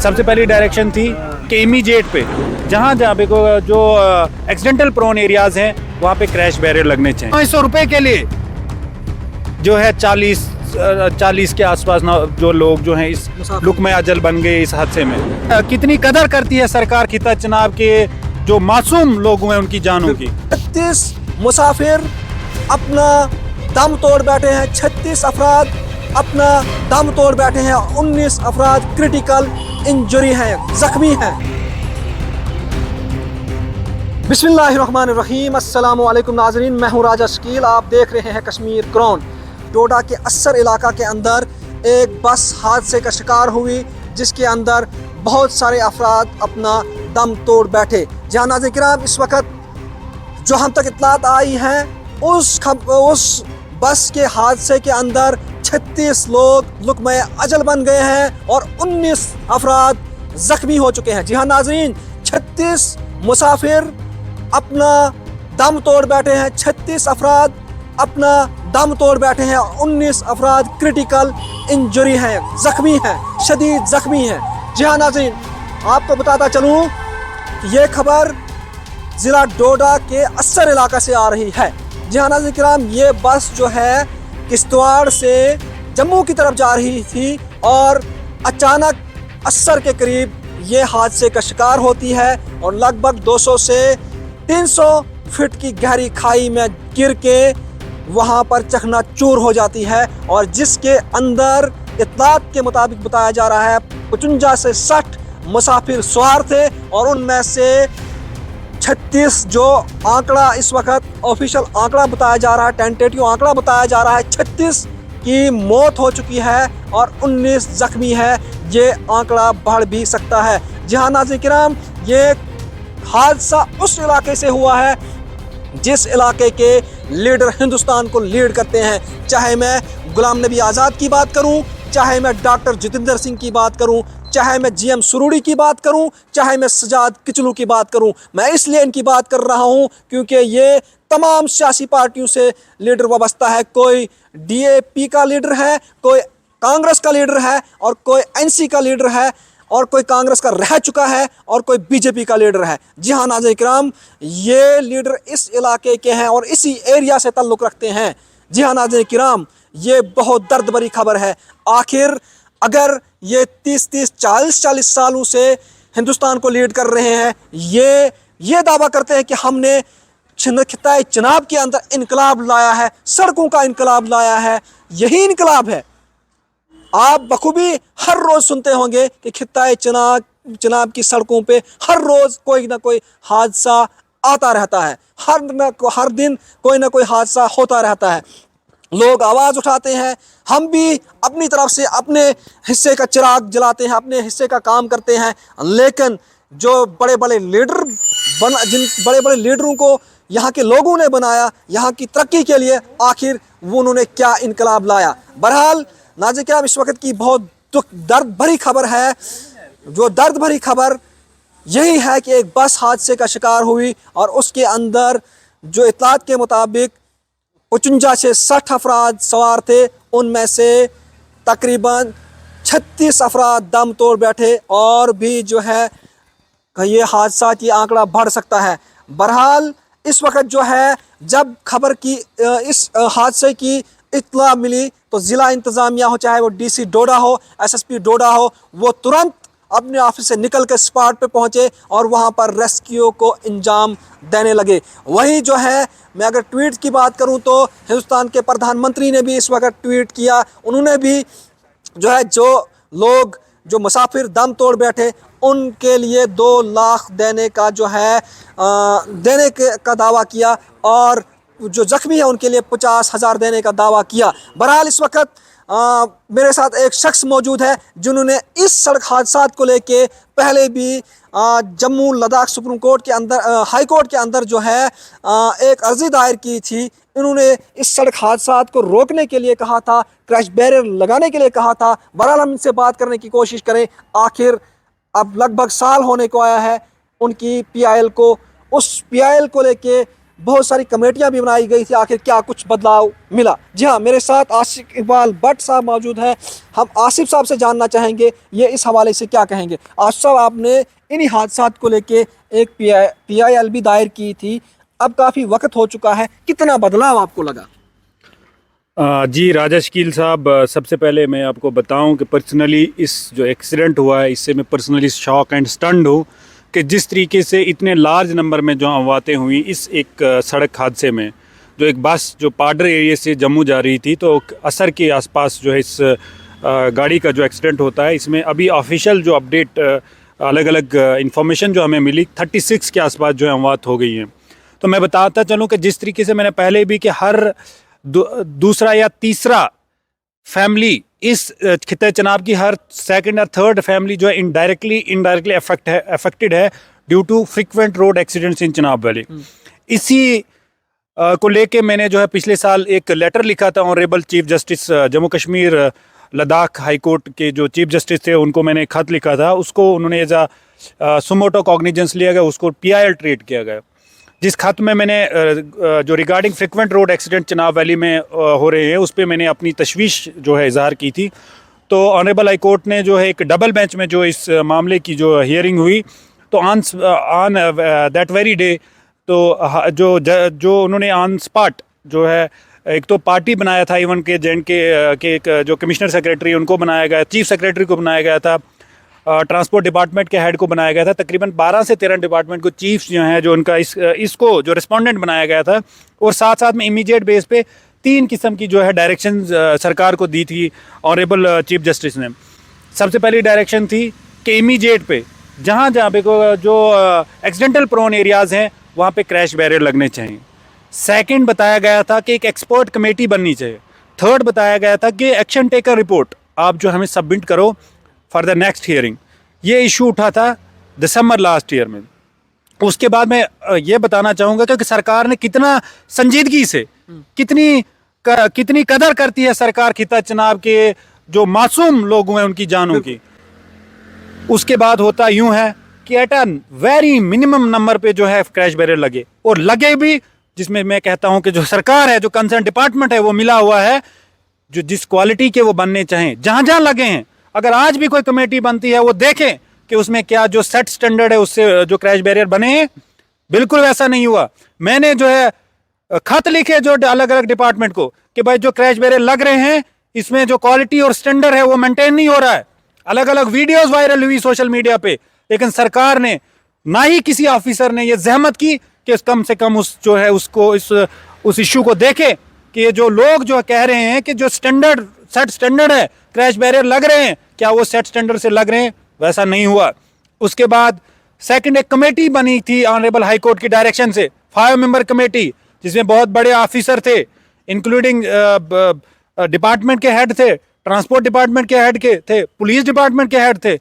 सबसे पहली डायरेक्शन थी कि इमीडिएट पे जहाँ जहाँ पे जो एक्सीडेंटल प्रोन एरियाज हैं वहाँ पे क्रैश बैरियर लगने चाहिए। 500 रुपए के लिए जो है 40 के आसपास ना जो लोग जो हैं इस लुकमे अजल बन गए इस हादसे में। कितनी कदर करती है सरकार खिता चनाब के जो मासूम लोग हैं उनकी जानों की। 36 मुसाफिर अपना दम तोड़ बैठे हैं, 36 अफराद अपना दम तोड़ बैठे हैं, 19 अफराद क्रिटिकल इंजरी हैं, जख्मी हैं। बिस्मिल्लाहिर्रहमानिर्रहीम, अस्सलामु अलैकुम नाज़रीन, मैं हूँ राजा शकील। आप देख रहे हैं कश्मीर क्राउन। डोडा के अस्सर इलाका के अंदर एक बस हादसे का शिकार हुई जिसके अंदर बहुत सारे अफराद अपना दम तोड़ बैठे। जहाँ नाज़रीन किराम इस वक्त जो हम तक इत्तलात आई हैं उस बस के हादसे के अंदर 36 लोग लुकमे अजल बन गए हैं और 19 अफराद जख्मी हो चुके हैं। जी हाँ नाज़रीन, 36 मुसाफिर अपना दम तोड़ बैठे हैं, 36 अफराद अपना दम तोड़ बैठे हैं, 19 अफराद क्रिटिकल इंजरी हैं, जख्मी हैं, शदीद जख्मी हैं। जी हाँ नाज़रीन, आपको बताता चलूँ कि ये खबर ज़िला डोडा के अस्सर इलाका से आ रही है। जी हाँ नाज़रीन किराम, ये बस जो है किश्तवाड़ से जम्मू की तरफ जा रही थी और अचानक अस्सर के करीब ये हादसे का शिकार होती है और लगभग 200 से 300 फीट की गहरी खाई में गिर के वहाँ पर चकनाचूर हो जाती है और जिसके अंदर इत्तलात के मुताबिक बताया जा रहा है 55 से 60 मुसाफिर सवार थे और उनमें से 36 जो आंकड़ा इस वक्त ऑफिशियल आंकड़ा बताया जा रहा है, टेंटेटिव आंकड़ा बताया जा रहा है, 36 की मौत हो चुकी है और 19 जख्मी है। ये आंकड़ा बढ़ भी सकता है। जी हाँ नाज़रीन किराम, ये हादसा उस इलाके से हुआ है जिस इलाके के लीडर हिंदुस्तान को लीड करते हैं। चाहे मैं गुलाम नबी आज़ाद की बात करूं, चाहे मैं डॉक्टर जितेंद्र सिंह की बात करूं, चाहे मैं GM सुरूड़ी की बात करूं, चाहे मैं सजाद किचलू की बात करूं। मैं इसलिए इनकी बात कर रहा हूं क्योंकि ये तमाम सियासी पार्टियों से लीडर वाबस्ता है। कोई DAP का लीडर है, कोई कांग्रेस का लीडर है और कोई NC का लीडर है और कोई कांग्रेस का रह चुका है और कोई BJP का लीडर है। जी हाँ नाज़रीन किराम, ये लीडर इस इलाके के हैं और इसी एरिया से ताल्लुक़ रखते हैं। जी हाँ नाज़रीन किराम, ये बहुत दर्द भरी खबर है। आखिर अगर ये 30-30, 40-40 सालों से हिंदुस्तान को लीड कर रहे हैं, ये दावा करते हैं कि हमने खिताए चनाब के अंदर इनकलाब लाया है, सड़कों का इनकलाब लाया है, यही इनकलाब है। आप बखूबी हर रोज़ सुनते होंगे कि खिताए चनाब की सड़कों पे हर रोज़ कोई ना कोई हादसा आता रहता है, हर दिन कोई ना कोई हादसा होता रहता है। लोग आवाज़ उठाते हैं, हम भी अपनी तरफ से अपने हिस्से का चिराग जलाते हैं, अपने हिस्से का काम करते हैं, लेकिन जो बड़े बड़े लीडरों को यहाँ के लोगों ने बनाया यहाँ की तरक्की के लिए, आखिर वो उन्होंने क्या इनकलाब लाया। बहरहाल नाज़रीन किराम, इस वक्त की बहुत दर्द भरी खबर है। जो दर्द भरी खबर यही है कि एक बस हादसे का शिकार हुई और उसके अंदर जो इत्तलात के मुताबिक 55 से 60 अफराद सवार थे, उनमें से तकरीबन 36 अफराद दम तोड़ बैठे और भी जो है ये हादसा की आंकड़ा बढ़ सकता है। बहरहाल इस वक्त जो है जब खबर की इस हादसे की इत्तला मिली तो ज़िला इंतज़ामिया हो, चाहे वो DC डोडा हो, SSP डोडा हो, वो तुरंत अपने ऑफिस से निकल कर स्पॉट पे पहुँचे और वहाँ पर रेस्क्यू को अंजाम देने लगे। वही जो है, मैं अगर ट्वीट की बात करूँ तो हिंदुस्तान के प्रधानमंत्री ने भी इस वक्त ट्वीट किया। उन्होंने भी जो है जो लोग जो मुसाफिर दम तोड़ बैठे उनके लिए 2 लाख देने का जो है देने का दावा किया और जो जख्मी है उनके लिए 50,000 देने का दावा किया। बहरहाल इस वक्त मेरे साथ एक शख्स मौजूद है जिन्होंने इस सड़क हादसा को लेके पहले भी जम्मू लद्दाख सुप्रीम कोर्ट के अंदर, हाई कोर्ट के अंदर जो है एक अर्जी दायर की थी। इन्होंने इस सड़क हादसा को रोकने के लिए कहा था, क्रैश बैरियर लगाने के लिए कहा था। बहरहाल हम इनसे बात करने की कोशिश करें। आखिर अब लगभग साल होने को आया है उनकी PIL को, उस PIL को लेके बहुत सारी कमेटियां भी बनाई गई थी, आखिर क्या कुछ बदलाव मिला? जी हाँ, मेरे साथ आसिफ इकबाल भट्ट साहब मौजूद हैं। हम आसिफ साहब से जानना चाहेंगे ये इस हवाले से क्या कहेंगे। आसिफ साहब, आपने इन्हीं हादसात को लेके एक PIL भी दायर की थी, अब काफ़ी वक्त हो चुका है, कितना बदलाव आपको लगा? जी राजा शकील साहब, सबसे पहले मैं आपको बताऊं कि पर्सनली इस जो एक्सीडेंट हुआ है इससे मैं पर्सनली शॉक एंड स्टन्ड हूं कि जिस तरीके से इतने लार्ज नंबर में जो अमवातें हुई इस एक सड़क हादसे में। जो एक बस जो पाडर एरिया से जम्मू जा रही थी, तो असर के आसपास जो है इस गाड़ी का जो एक्सीडेंट होता है, इसमें अभी ऑफिशियल जो अपडेट अलग अलग इंफॉर्मेशन जो हमें मिली 36 के आसपास जो है अमवात हो गई हैं। तो मैं बताता चलूँ कि जिस तरीके से मैंने पहले भी कि हर दूसरा या तीसरा फैमिली इस खित्ते चनाब की हर सेकंड और थर्ड फैमिली जो है इनडायरेक्टली अफेक्टेड है due to frequent road accidents in Chenab valley. इसी को लेके मैंने जो है पिछले साल एक लेटर लिखा था honourable chief justice Jammu Kashmir Ladakh high court के जो चीफ जस्टिस थे उनको मैंने खत लिखा था। उसको उन्होंने एज आ सुमोटो कॉग्निजेंस लिया गया, उसको PIL ट्रीट किया गया। जिस खत में मैंने जो regarding frequent road accident Chenab valley में हो रहे हैं उस पर मैंने अपनी तशवीश जो है इजहार की थी। तो ऑनरेबल हाई कोर्ट ने जो है एक डबल बेंच में जो इस मामले की जो हियरिंग हुई, तो ऑन दैट वेरी डे तो जो उन्होंने ऑन स्पॉट जो है एक तो पार्टी बनाया था इवन के के जो कमिश्नर सेक्रेटरी उनको बनाया गया, चीफ सेक्रेटरी को बनाया गया था, ट्रांसपोर्ट डिपार्टमेंट के हेड को बनाया गया था, तकरीबन 12 से 13 डिपार्टमेंट को चीफ्स जो हैं जो उनका इसको जो रिस्पोंडेंट बनाया गया था। और साथ साथ में इमीडिएट बेस पे 3 किस्म की जो है डायरेक्शन सरकार को दी थी ऑनरेबल चीफ जस्टिस ने। सबसे पहली डायरेक्शन थी कि इमीडिएट पे जहाँ पे जो एक्सीडेंटल प्रोन एरियाज़ हैं वहाँ पे क्रैश बैरियर लगने चाहिए। सेकंड बताया गया था कि एक एक्सपर्ट कमेटी बननी चाहिए। थर्ड बताया गया था कि एक्शन टेकर रिपोर्ट आप जो हमें सबमिट करो फॉर द नेक्स्ट हियरिंग। ये इशू उठा था दिसंबर लास्ट ईयर में। उसके बाद मैं ये बताना चाहूँगा कि सरकार ने कितना संजीदगी से कितनी कदर करती है सरकार खिता चनाब के जो मासूम लोग हैं उनकी जानों की। उसके बाद होता यूं है कि at a very minimum number पे जो है क्रैश बैरियर लगे, और लगे भी जिसमें मैं कहता हूं कि जो सरकार है, जो कंसर्न डिपार्टमेंट है, वो मिला हुआ है जो जिस क्वालिटी के वो बनने चाहें। जहां जहां लगे हैं, अगर आज भी कोई कमेटी बनती है वो देखें कि उसमें क्या जो सेट स्टैंडर्ड है उससे जो क्रैश बैरियर बने हैं, बिल्कुल वैसा नहीं हुआ। मैंने जो है खत लिखे जो अलग अलग डिपार्टमेंट को कि भाई जो क्रैश बैरियर लग रहे हैं इसमें जो क्वालिटी और स्टैंडर्ड है वो मेंटेन नहीं हो रहा है। अलग अलग वीडियोस वायरल हुई सोशल मीडिया पे, लेकिन सरकार ने ना ही किसी ऑफिसर ने ये जहमत की कि कम से कम उस जो है उसको उस इश्यू को देखे कि ये जो लोग जो कह रहे हैं कि जो सेट स्टैंडर्ड है क्रैश बैरियर लग रहे हैं, क्या वो सेट स्टैंडर्ड से लग रहे हैं? वैसा नहीं हुआ। उसके बाद सेकंड एक कमेटी बनी थी ऑनरेबल हाई कोर्ट की डायरेक्शन से, 5 मेंबर कमेटी, जिसमें बहुत बड़े ऑफिसर थे, इंक्लूडिंग डिपार्टमेंट के हेड थे, ट्रांसपोर्ट डिपार्टमेंट के हेड के थे, पुलिस डिपार्टमेंट के हेड थे।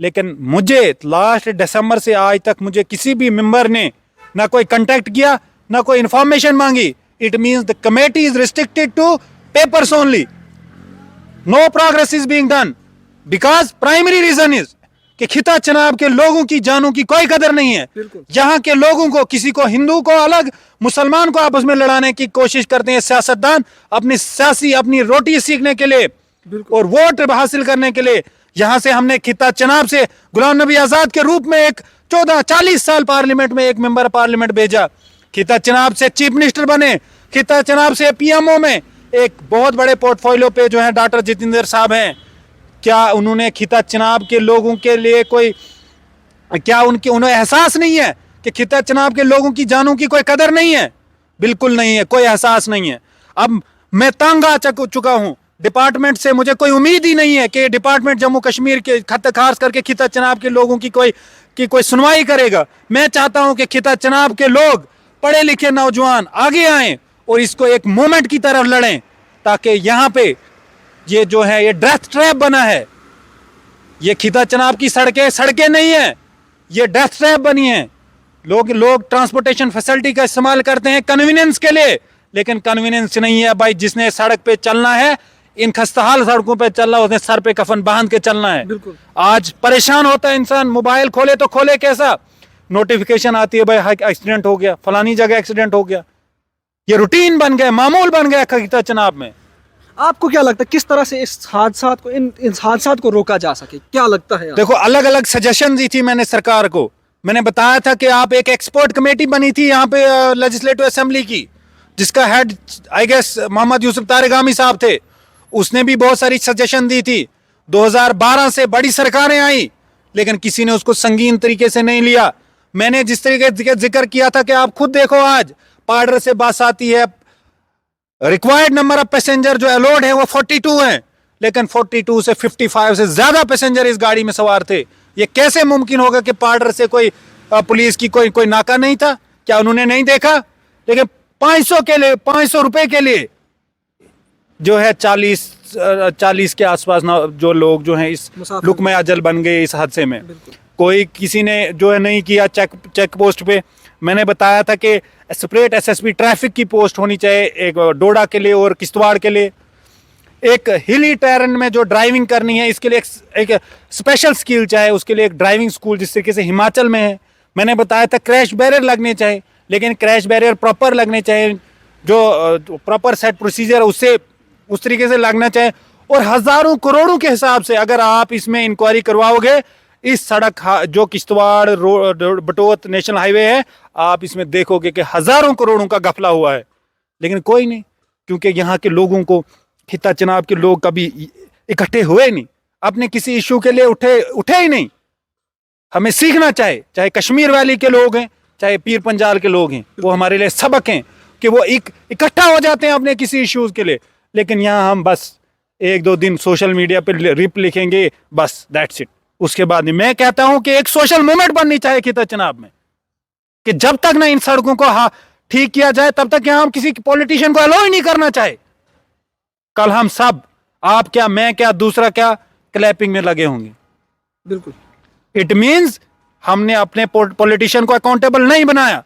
लेकिन मुझे लास्ट दिसंबर से आज तक मुझे किसी भी मेंबर ने ना कोई कांटेक्ट किया, ना कोई इंफॉर्मेशन मांगी। It means the committee is restricted to papers only, no progress is being done, because primary reason is कि खिता चनाब के लोगों की जानों की कोई कदर नहीं है। यहाँ के लोगों को, किसी को हिंदू को अलग, मुसलमान को आपस में लड़ाने की कोशिश करते हैं सियासतदान अपनी रोटी सीखने के लिए और वोट हासिल करने के लिए। यहाँ से हमने खिता चनाब से गुलाम नबी आजाद के रूप में एक 40 साल पार्लियामेंट में एक मेंबर पार्लियामेंट भेजा, खिता चनाब से चीफ मिनिस्टर बने, खिता चनाब से PMO में एक बहुत बड़े पोर्टफोलियो पे जो है डॉक्टर जितेंद्र साहब हैं। क्या उन्होंने खिता चनाब के लोगों के लिए कोई, क्या उन्हें एहसास नहीं है कि खिता चनाब के लोगों की जानों की कोई कदर नहीं है? बिल्कुल नहीं है, कोई एहसास नहीं है। अब मैं तंग आ चुका हूं डिपार्टमेंट से, मुझे कोई उम्मीद ही नहीं है कि डिपार्टमेंट जम्मू कश्मीर के खास करके खिता चनाब के लोगों की कोई सुनवाई करेगा। मैं चाहता हूं कि खिता चनाब के लोग, पढ़े लिखे नौजवान आगे आएं और इसको एक मूवमेंट की तरफ लड़ें, ताकि यहाँ पे ये जो है ये डेथ ट्रैप बना है। ये खिता चनाब की सड़कें नहीं है, ये डेथ ट्रैप बनी है। लोग ट्रांसपोर्टेशन फैसिलिटी का इस्तेमाल करते हैं कन्वीनियंस के लिए, लेकिन कन्वीनियंस नहीं है भाई। जिसने सड़क पे चलना है, इन खस्ताहाल सड़कों पे चलना, उसने सर पे कफन बांध के चलना है। आज परेशान होता है इंसान, मोबाइल खोले तो खोले कैसा, नोटिफिकेशन आती है भाई एक्सीडेंट हो गया, फलानी जगह एक्सीडेंट हो गया। ये रूटीन बन गया, मामूल बन गया खीता चनाब में। आपको क्या लगता है किस तरह से इस हादसात को इन हादसात को रोका जा सके, क्या लगता है? देखो, अलग अलग सजेशन दी थी मैंने सरकार को। मैंने बताया था कि आप एक एक्सपर्ट कमेटी बनी थी यहाँ पे लेजिस्लेटिव असेंबली की, जिसका head I guess Mohammad Yusuf Tarigami साहब थे। उसने भी बहुत सारी सजेशन दी थी। 2012 से बड़ी सरकारें आई, लेकिन किसी ने उसको संगीन तरीके से नहीं लिया। मैंने जिस तरीके का जिक्र किया था कि आप खुद देखो, आज पार्डर से बस आती है, रिक्वायर्ड नंबर ऑफ पैसेंजर जो अलाउड है वो 42 हैं, लेकिन 42 से 55 से ज्यादा पैसेंजर इस गाड़ी में सवार थे। ये कैसे मुमकिन होगा कि पार्डर से कोई पुलिस की कोई नाका नहीं था? क्या उन्होंने नहीं देखा? लेकिन 500 रुपए के लिए जो है 40 के आसपास जो लोग जो हैं इस लुकमे अजल बन गए इस हादसे में। कोई किसी ने जो है नहीं किया चेक पोस्ट पे। मैंने बताया था कि सेपरेट एसएसपी ट्रैफिक की पोस्ट होनी चाहिए, एक डोडा के लिए और किश्तवाड़ के लिए। एक हिली टेरेन में जो ड्राइविंग करनी है, इसके लिए एक स्पेशल स्किल चाहिए, उसके लिए एक ड्राइविंग स्कूल जिस तरीके से हिमाचल में है। मैंने बताया था क्रैश बैरियर लगने चाहिए, लेकिन क्रैश बैरियर प्रॉपर लगने चाहिए, जो प्रॉपर सेट प्रोसीजर उससे उस तरीके से लगना चाहिए। और हजारों करोड़ों के हिसाब से अगर आप इसमें इंक्वायरी करवाओगे, इस सड़क जो किश्तवाड़ बटोत नेशनल हाईवे है, आप इसमें देखोगे कि हजारों करोड़ों का गफला हुआ है। लेकिन कोई नहीं, क्योंकि यहाँ के लोगों को, खिता चनाब के लोग कभी इकट्ठे हुए नहीं, अपने किसी इशू के लिए उठे ही नहीं। हमें सीखना चाहे कश्मीर वैली के लोग हैं, चाहे पीर पंजाल के लोग हैं, वो हमारे लिए सबक हैं कि वो इकट्ठा हो जाते हैं अपने किसी इश्यूज के लिए। लेकिन यहाँ हम बस 1-2 दिन सोशल मीडिया पे रिप लिखेंगे, बस दैट्स इट। उसके बाद में मैं कहता हूं कि एक सोशल मूवमेंट बननी चाहिए खिता चनाब में, कि जब तक ना इन सड़कों को ठीक किया जाए, तब तक यहां हम किसी पॉलिटिशियन को अलाउ ही नहीं करना चाहे। कल हम सब, आप क्या, मैं क्या, दूसरा क्या, क्लैपिंग में लगे होंगे। बिल्कुल, इट मींस हमने अपने पॉलिटिशियन को अकाउंटेबल नहीं बनाया।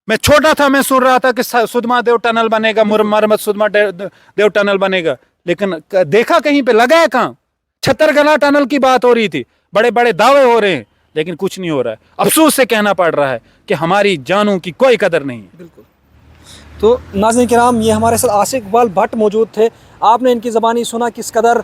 मैं छोटा था, मैं सुन रहा था कि सुदमा देव टनल बनेगा, मरमत सुदमा देव टनल बनेगा, लेकिन देखा कहीं पे लगा है कहां? छतरगला टनल की बात हो रही थी, बड़े बड़े दावे हो रहे हैं, लेकिन कुछ नहीं हो रहा है। अफसोस से कहना पड़ रहा है कि हमारी जानों की कोई कदर नहीं है। बिल्कुल। तो नाज़रीन किराम, ये हमारे साथ आसिफ इकबाल भट्ट मौजूद थे। आपने इनकी ज़बानी सुना किस कदर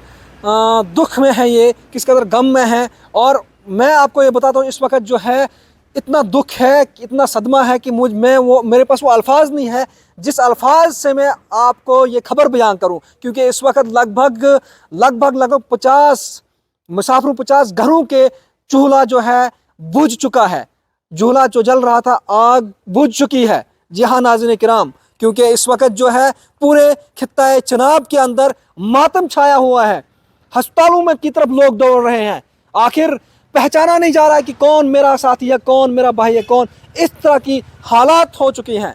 दुख में है, ये किस कदर गम में है। और मैं आपको ये बताता हूँ, इस वक्त जो है इतना दुख है, इतना सदमा है कि मेरे पास वो अल्फाज नहीं है जिस अल्फाज से मैं आपको ये खबर बयान करूं। क्योंकि इस वक्त लगभग 50 घरों के चूल्हा जो है बुझ चुका है। चूल्हा जो जल रहा था, आग बुझ चुकी है। जी हाँ नाज़रीन किराम, क्योंकि इस वक्त जो है पूरे खित्ता चनाब के अंदर मातम छाया हुआ है। अस्पतालों में की तरफ लोग दौड़ रहे हैं। आखिर पहचाना नहीं जा रहा है कि कौन मेरा साथी है, कौन मेरा भाई है, कौन। इस तरह की हालात हो चुकी हैं,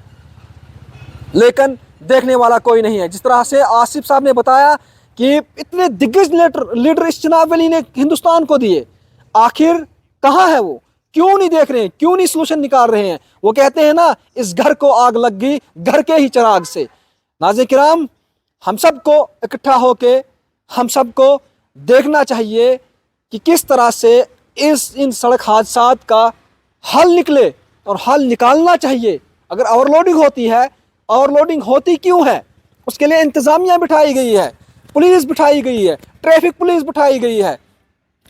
लेकिन देखने वाला कोई नहीं है। जिस तरह से आसिफ साहब ने बताया कि इतने दिग्गज लीडर इस चनाब वैली ने हिंदुस्तान को दिए, आखिर कहाँ है वो? क्यों नहीं देख रहे हैं? क्यों नहीं सोल्यूशन निकाल रहे हैं? वो कहते हैं ना, इस घर को आग लग गई घर के ही चिराग से। नाज़रीन किराम, हम सबको इकट्ठा होके हम सबको देखना चाहिए कि किस तरह से इन सड़क हादसात का हल निकले, और हल निकालना चाहिए। अगर ओवरलोडिंग होती है, ओवरलोडिंग होती क्यों है? उसके लिए इंतज़ामिया बिठाई गई है, पुलिस बिठाई गई है, ट्रैफिक पुलिस बिठाई गई है,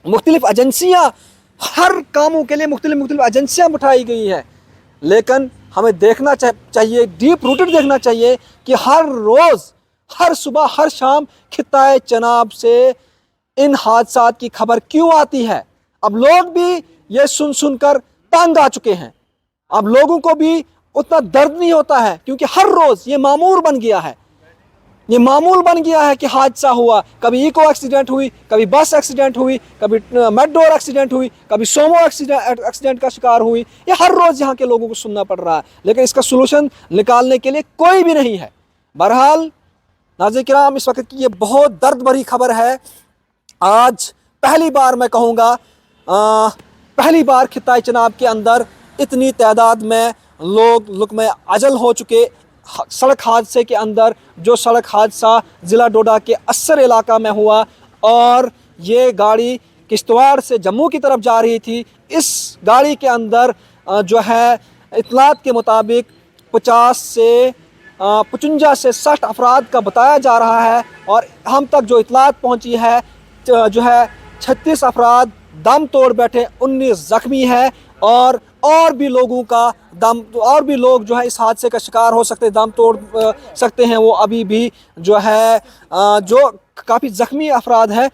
मुख्तलिफ एजेंसियाँ, हर कामों के लिए मुख्तलिफ एजेंसियाँ बिठाई गई है। लेकिन हमें देखना चाहिए, डीप रूटेड देखना चाहिए कि हर रोज़, हर सुबह, हर शाम खित्ता चनाब से इन हादसात की खबर क्यों आती है? अब लोग भी ये सुन कर तंग आ चुके हैं। अब लोगों को भी उतना दर्द नहीं होता है, क्योंकि हर रोज़ ये मामूल बन गया है। ये मामूल बन गया है कि हादसा हुआ, कभी इको एक्सीडेंट हुई, कभी बस एक्सीडेंट हुई, कभी मेट्रोर एक्सीडेंट हुई, कभी सोमो एक्सीडेंट का शिकार हुई। ये हर रोज़ यहाँ के लोगों को सुनना पड़ रहा है, लेकिन इसका सोल्यूशन निकालने के लिए कोई भी नहीं है। बहरहाल नाज़रीन किराम, इस वक्त की ये बहुत दर्द भरी खबर है। आज पहली बार मैं कहूँगा, पहली बार खित्ता चनाब के अंदर इतनी तादाद में लोग लुकमे अजल हो चुके सड़क हादसे के अंदर। जो सड़क हादसा ज़िला डोडा के अस्सर इलाका में हुआ, और ये गाड़ी किश्तवाड़ से जम्मू की तरफ जा रही थी। इस गाड़ी के अंदर जो है इतलात के मुताबिक 55 से 60 अफराद का बताया जा रहा है, और हम तक जो इतलात पहुंची है जो है 36 अफराद दम तोड़ बैठे, 19 ज़ख्मी है, और भी लोगों का और भी लोग जो है इस हादसे का शिकार हो सकते, दम तोड़ सकते हैं। वो अभी भी जो है जो काफ़ी ज़ख्मी अफराद हैं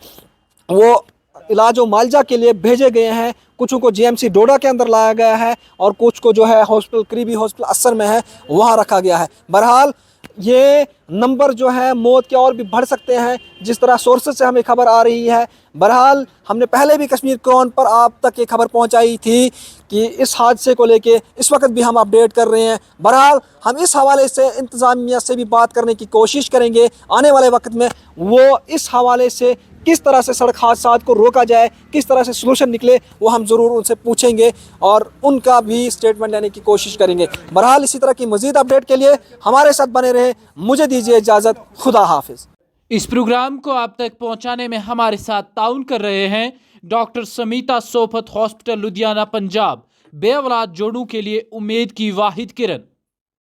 वो इलाज व मालजा के लिए भेजे गए हैं। कुछ को जीएमसी डोडा के अंदर लाया गया है, और कुछ को जो है हॉस्पिटल करीबी हॉस्पिटल असर में है वहाँ रखा गया है। बहरहाल ये नंबर जो है मौत के और भी बढ़ सकते हैं, जिस तरह सोर्सेज से हमें खबर आ रही है। बहरहाल हमने पहले भी कश्मीर क्रॉन पर आप तक ये खबर पहुंचाई थी कि इस हादसे को लेके इस वक्त भी हम अपडेट कर रहे हैं। बहरहाल हम इस हवाले से इंतज़ामिया से भी बात करने की कोशिश करेंगे आने वाले वक्त में, वो इस हवाले से किस तरह से सड़क हादसात को रोका जाए, किस तरह से सलूशन निकले, वो हम ज़रूर उनसे पूछेंगे और उनका भी स्टेटमेंट लेने की कोशिश करेंगे। बहरहाल इसी तरह की मज़ीद अपडेट के लिए हमारे साथ बने रहें। मुझे दीजिए इजाज़त, खुदा हाफिज़। इस प्रोग्राम को आप तक पहुंचाने में हमारे साथ ताउन कर रहे हैं डॉक्टर समीता सोफत हॉस्पिटल लुधियाना पंजाब, बेऔलाद जोड़ों के लिए उम्मीद की वाहिद किरण।